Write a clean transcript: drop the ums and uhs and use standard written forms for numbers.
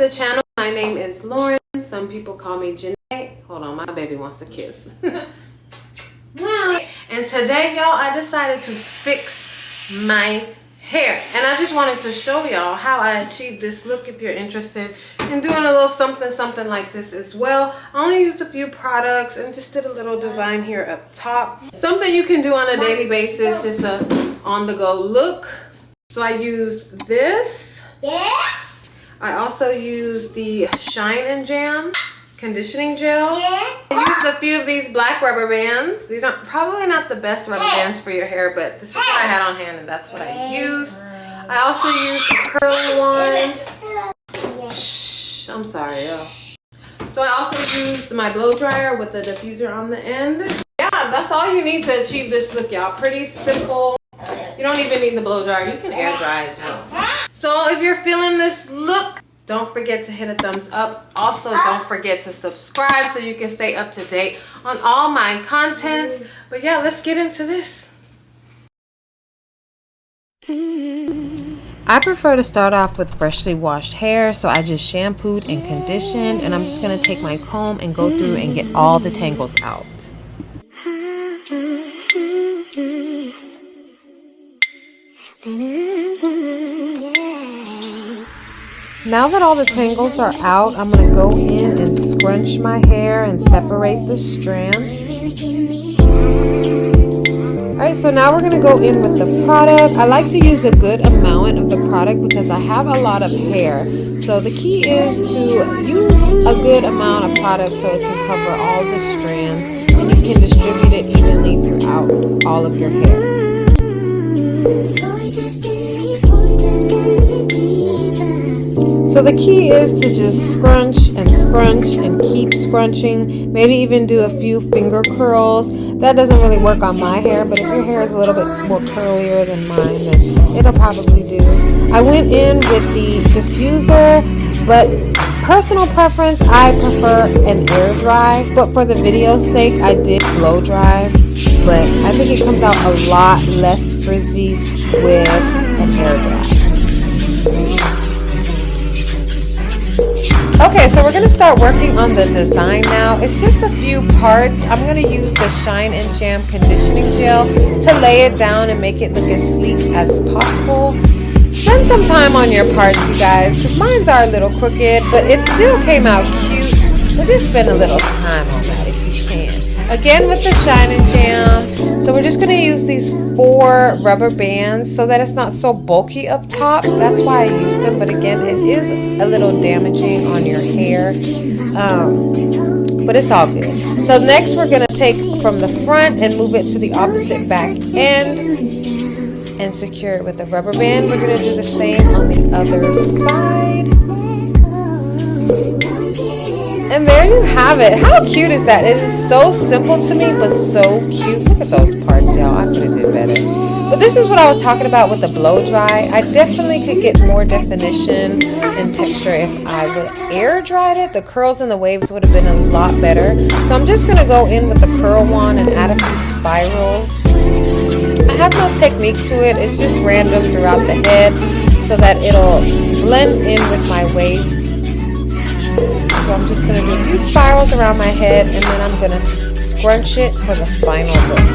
the channel. My name is Lauren. Some people call me Janae. Hold on, my baby wants a kiss. And today, y'all, I decided to fix my hair. And I just wanted to show y'all how I achieved this look if you're interested in doing a little something like this as well. I only used a few products and just did a little design here up top. Something you can do on a daily basis, just a on-the-go look. So I used this. Yes. I also used the Shine and Jam conditioning gel. Yeah. I used a few of these black rubber bands. These aren't probably not the best rubber bands for your hair, but this is what I had on hand and that's what I used. I also used a curling wand. Shh, I'm sorry, y'all. So I also used my blow dryer with the diffuser on the end. Yeah, that's all you need to achieve this look, y'all. Pretty simple. You don't even need the blow dryer. You can air dry as well. So if you're feeling this look, don't forget to hit a thumbs up. Also, don't forget to subscribe so you can stay up to date on all my content. But yeah, let's get into this. I prefer to start off with freshly washed hair, so I just shampooed and conditioned, and I'm just going to take my comb and go through and get all the tangles out. Now that all the tangles are out, I'm going to go in and scrunch my hair and separate the strands. Alright, so now we're going to go in with the product. I like to use a good amount of the product because I have a lot of hair. So the key is to use a good amount of product so it can cover all the strands and you can distribute it evenly throughout all of your hair. So the key is to just scrunch and keep scrunching. Maybe even do a few finger curls. That doesn't really work on my hair, but if your hair is a little bit more curlier than mine, then it'll probably do. I went in with the diffuser, but personal preference, I prefer an air dry. But for the video's sake, I did blow dry. But I think it comes out a lot less frizzy with an air dry. Okay, so we're going to start working on the design now. It's just a few parts. I'm going to use the Shine and Jam conditioning gel to lay it down and make it look as sleek as possible. Spend some time on your parts, you guys, because mine are a little crooked, but it still came out cute. So just spend a little time on that if you can. Again with the Shine and Jam. So we're just going to use these 4 rubber bands so that it's not so bulky up top. That's why I use them. But again, it is a little damaging on your hair. But it's all good. So next we're going to take from the front and move it to the opposite back end and secure it with a rubber band. We're going to do the same on the other side. And there you have it. How cute is that? It is so simple to me, but so cute. Look at those parts, y'all. I could have did better. But this is what I was talking about with the blow dry. I definitely could get more definition and texture if I would air dried it. The curls and the waves would have been a lot better. So I'm just going to go in with the curl wand and add a few spirals. I have no technique to it. It's just random throughout the head so that it'll blend in with my waves. So I'm just going to do a few spirals around my head and then I'm going to scrunch it for the final look.